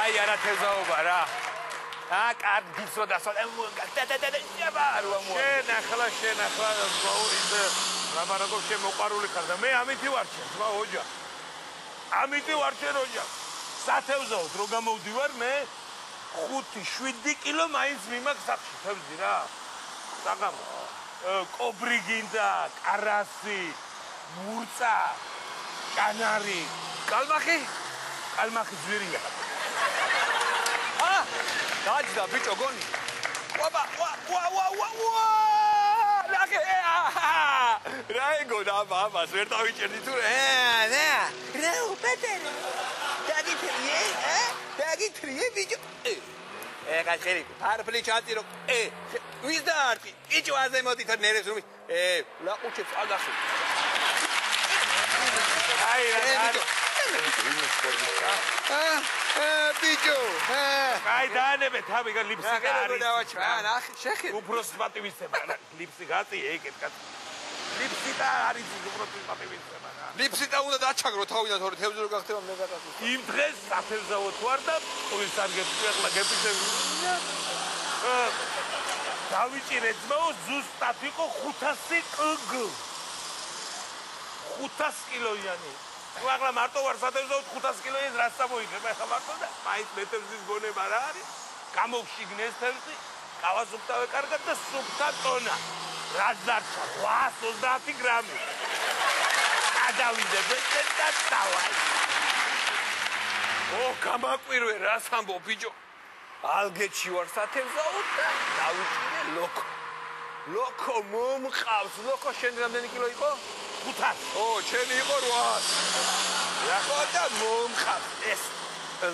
აი არა თევზაობა რა. კარგი სოდასო შენ ახლა ის ლაბარაკობ შემოყარული ხარ და მე ამითი ვარ შენ ზღვა ოჯახ. ამითი ვარ შენ ოჯახ. სათევზაოდ რო გამოვდივარ მე 5-7 კილო მაინც მიმაქვს სახში თევზი რა. საღამო. კობრი გინდა, კარასი, მურწა, კანარი, კალმახი ძვირია. დაჯდა ბიჭო გონი. ვა რა ეგონა ამას ვერ დავიჭერდი თუ რაო პეტერე დაგითრიე ბიჭო კაჭერი ფარფლი ჩატირო ვის დაარტი ბიჭო აზე მოდით ნერეს რომ ლაყუჩებს აგასო აი რა ბიჭო აი დაანებე თავი ლიფსი და არის ნახე შეხი უბროს პატივისცემა ლიფსი გაწი ეგეთ გაწი ლიფსი და არის უბროს პატივისცემა რა ლიფსი და უნდა დაჩაგრო თავიდან თორე თევზი რო გახდება მე გადასულ იმ დღეს სათევზაოდ ვარ და პულის არ გეპიყვლა გეპიცები დავიჭირე ძმაო ზუსტად იყო 500 კგ 500 კილოიანი ახლა მარტო ვარ სათევზაოდ 500 კილოიანი რას წამოიღებ ახლა მარტო და მაინც მეთევზის გონება რა არის გამოვშიგნეს თევზი კავას უკტავე კარგად და სუფთა ტონა რაც დარჩა 830 გრამი გადავიდე და დავალ გამაკვირვე რას ამბობ ბიჭო ალგეთში ვარ სათევზაოდ და დავიჭირე ლოკო მომყავს ლოკო შენ რამდენი კილო იყო 500 ჩემი იყო 800 რა და მომყავს ეს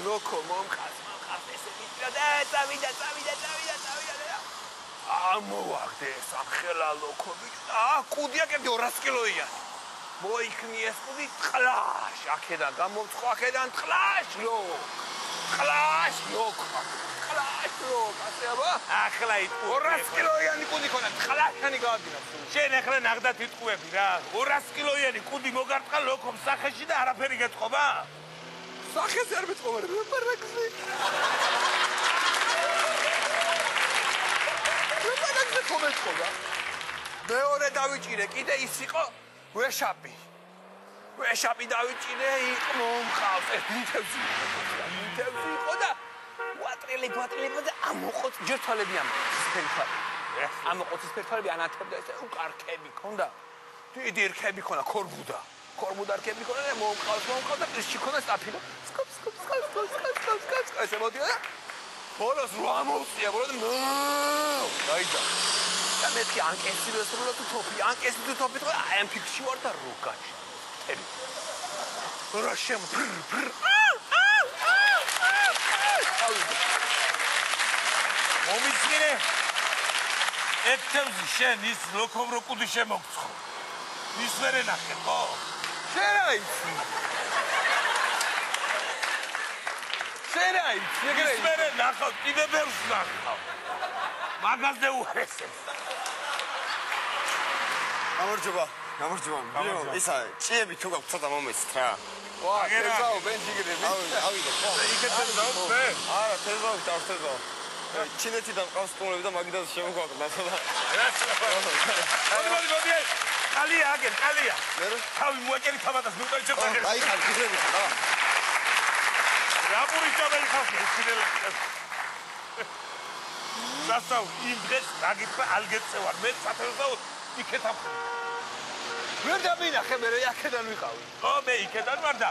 ლოკო მომყავს ესე მიწა და წავიდა ამოვაგდე სამხელა ლოკო ბიჭო კუდია კიდე 200 კილოია მოიქნი ეს კუდი ტყლაშ აქედან გამომწყო აქედან ტყლაშ ასეაბა ახლა იტყუები 200 კილოიანი კუდი ქონა ტყლაშანი გაადგინა შენ ახლა ნახდათ იტყუები რა 200 კილოიანი კუდი მოგარტყა ლოკომ სახეში და არაფერი გეტყობა სახეს არ მეტყობა რა პარაგზე კომენტყობა მეორე დავიჭირე კიდე ის იყო ვეშაპი დავიჭირე იყო მომყავს ეს თევზი იყო და ვატრელი და ამოყოც ჯერ თვალები ამოყოც თვალები ანათებდა ეს უკარქები ქონდა დიდი რქები ქონდა ქორბუდა რქები ქონდა და მომყავს და პირში ქონდა სტაფილო სკოპ ესე მოდიოდა ბოლოს რო ამოვწია დაიჯდა და მეთქი ანკესი რესროლა თუ თოფი ანკესი თუ თოფი თქო აი ამ ფიქში ვარ და რო გაჩი რა შემ მომიძინე ეთევზი შენ ის ლოკომ რო კუდი შემოგცხო ის ვერ ენახე ხო შენ აიცი ის ვერ ენახავ კიდე ბევრს ნახავ მაგაზე უარესებს გამარჯობა ისა ჭიები თუ გაქვს ცოტა მომეცით რა თევზაო ბენჯიგრები ავიდე იქეთ თევზაო მე არა თევზაო დავთევზაო ჩინეთიდან ყავს სტუმრები და მაგიდაზე შემოგვაყდა ცოტა მოდი კალია თავი მოაჭერი თავადას ნუტარი ჩაწერე აი ხარ გიძები ხარ რაპური ჩაბელი ხალხი ჩინელები დასაუ იმ დღეს დაგიფა ალგეთზე ვარ მე სათევზაო იქეთ ამხი ვერ დამინახე მე აქედან ვიყავი ხო მე იქედან ვარ და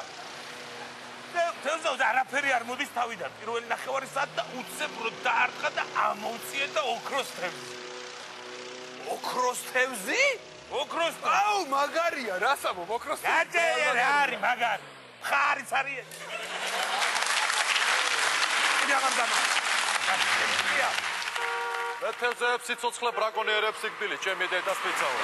თევზაო არაფერი არ მოდის თავიდან პირველი ნახევარი საათ და უცებ რო დაარტყა და ამოვწიე და ოქროს თევზი აუ მაგარია რას ამბობ ოქროს გაჭერე რა არის მაგარი ხარიც არის თევზებს სიცოცხლე ბრაკონიერებს იგბილი ჩემი დედას პიცავა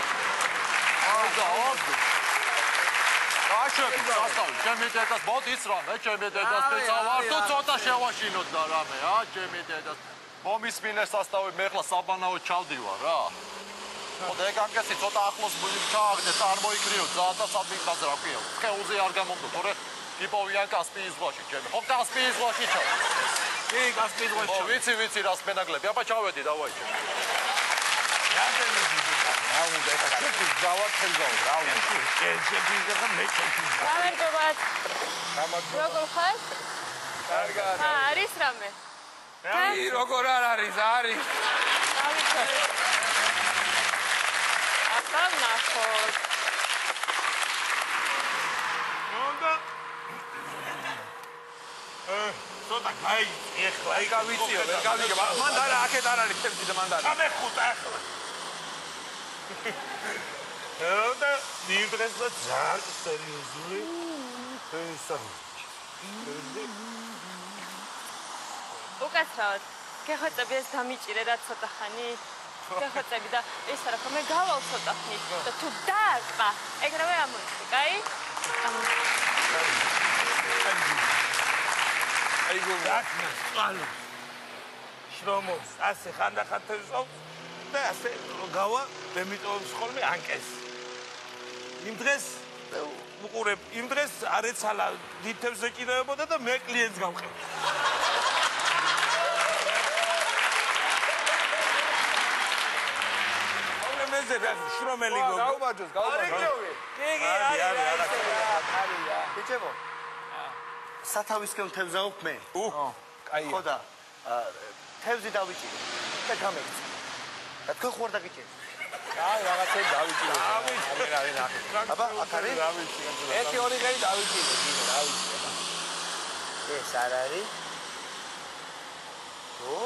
ჩემი დედას მოდის რამე ჩემი დედას პიცავა თუ ცოტა შევაშინოთ და რამე ჩემი დედას მომისმინე სასტავი მე ხლა საბანაო ჩავდივარ რა ხოდა ეგ ანკესი ცოტა ახლოს ჩააგდე წარმოიკრიო ზათა საფინკაზე რა ქვია სხეულზე არ გამომდო თორე იპოვიან კასპიის ზღვაში ჩემი ხო კასპიის ზღვაში ჩავ კი კასპიის ზღვაში ო ვიცი რას მენაგლები აბა ჩავედი დავაი ჩემი რამდენი დიდი რა უნდა ეკაკი გავარ თელზაო რა უნდა შეგვიძლია და მე ჩემთვის გამარჯობათ. გამარჯობა როგორ ხარ? კარგად არის რამე? კი როგორ არ არის არის დავიწყე. ახლა ნახოთ. ნონდა ცოტა გაი ეხლა აი გავიწიო ვერ გავიგე მან და აქეთ არ არის თემი და მან და გამეხუტა ახლა და ნიბრეს და ძალიან სერიოზული უკაცრავად. გეხვეწები ეს დამიჭირე რა ცოტა ხანი. გეხვეწები და ეს რა ხომ მე გავალ ცოტა ხნით და თუ დააკვა ეგრევე ამოიწი, კაი? აი დაკნა წყალო შრომობს ასე ხანდახან თევზობს და ასე გავა მემიტოვებს ხოლმე ანკეს იმ დღეს უყურებ იმ დღეს არ ეცალა დიდ თევზს ეჭირებოდა და მე კლიენტს გავყევ მეზე რა შრომელი გოგო გაუბაჯოს კი არია ბიჭებო სათავისკენ თევზაობ მე კაია ხო და თევზი დავიჭირე და გამექცა და თქვენ ხوار დაგიჭირეთ აი რაღაცე დავიჭირე არ ნახე აბა აქ არის ერთი ორი ღერი დავიჭირე დავიჭირე ეს არ არის ო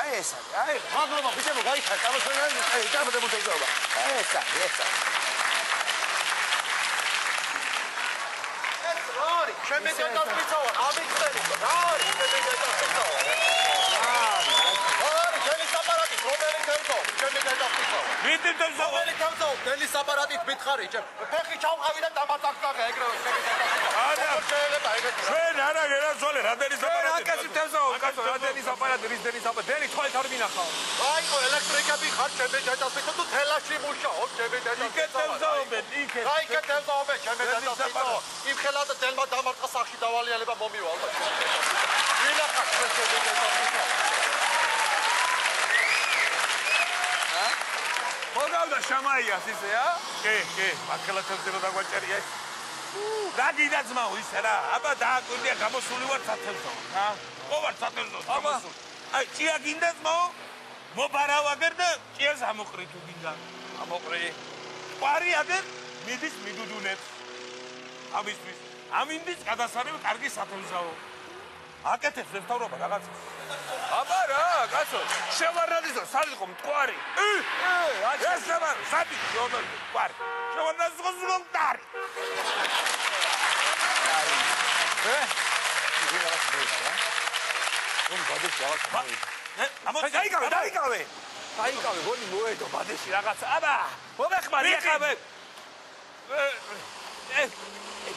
აი ეს აი მაგრამ ბიჭებო გაიხარ გამოსვენად აი გამოდებული თევზაობა აი ეს რორი ჩემი დედა პიცავა ამიწერი რორი ჩემი დედა პიცავა რორი ჩემი საპარატი რომელი თევზო ჩემი დედა პიცავა ვიდი თევზო რომელი თევზო დელი საპარატით მითხარი ჩემ ფეხი ჩავყავი და დამაწახტაღე ეგრევე ჩემი დედა პიცავა არა შეიძლება ეგეთი ჩვენ არა გერაცოლე რამდენი საპარატი აკაცი თევზაო კაცო რა დენის აპარატი რის დენის აპარატი დენი თვალით არ მინახავ აიო ელექტრიკები ხარ ჩემი დედა პიცავა თუ თელაში მუშაობ ჩემი დედა იქეთ თევზაობენ იქეთ რა იქეთ თევზაობენ ჩემი დედა პიცავა იმ ხელა და დელმა დამარტყა სახში დავალიალება მომივალ და ვინახარ ჩემი დედა პიცავა მოგავდა შამაიას ისეა კი მაქლა თევზი რო დაგვაჭერია რა გიდა ძმაო ისე რა აბა დააკვირდია გამოსული ვარ სათევზო ხო ვარ სათევზო გამოსული აი ჭია გინდა ძმაო მობარავაგერ და ჭიას ამოყრი თუ გინდა ამოყრი ყვარი აგერ მიდის მიდუდუნებს ამისთვის ამინდის გადასარევი კარგი სათევზაო აკეთებს მთავრობა რაღაც აბა რა კაცო შევარდიზო სალიყო მტყარი ეს შევარ სადი რომელ ყვარი შევარდიზო ზრონტარი დაიკავე გონი მოედო ბადეში რაღაცა აბა მომეხმარი ახავე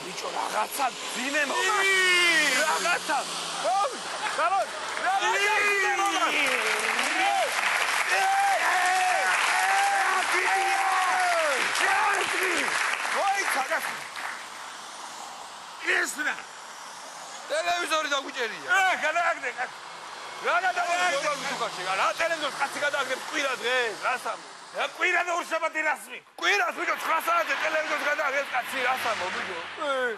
ბიჭო რაღაცა ძინე მომა რაღაცა გამონ ესნა ტელევიზორი დაგვიჭერია გადააგდე რა გადავაგდე თუკაში რა ტელევიზორს კაცი გადააგდე კვირა დღეს რასამ კვირა და უშაბათი რასმი კვირას ბიჭო 9 საათზე ტელევიზორს გადააგდე კაცი რასამ ბიჭო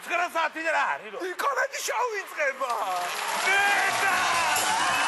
9 საათი რა არის რო კომენტი შოუ იწყება ნეტა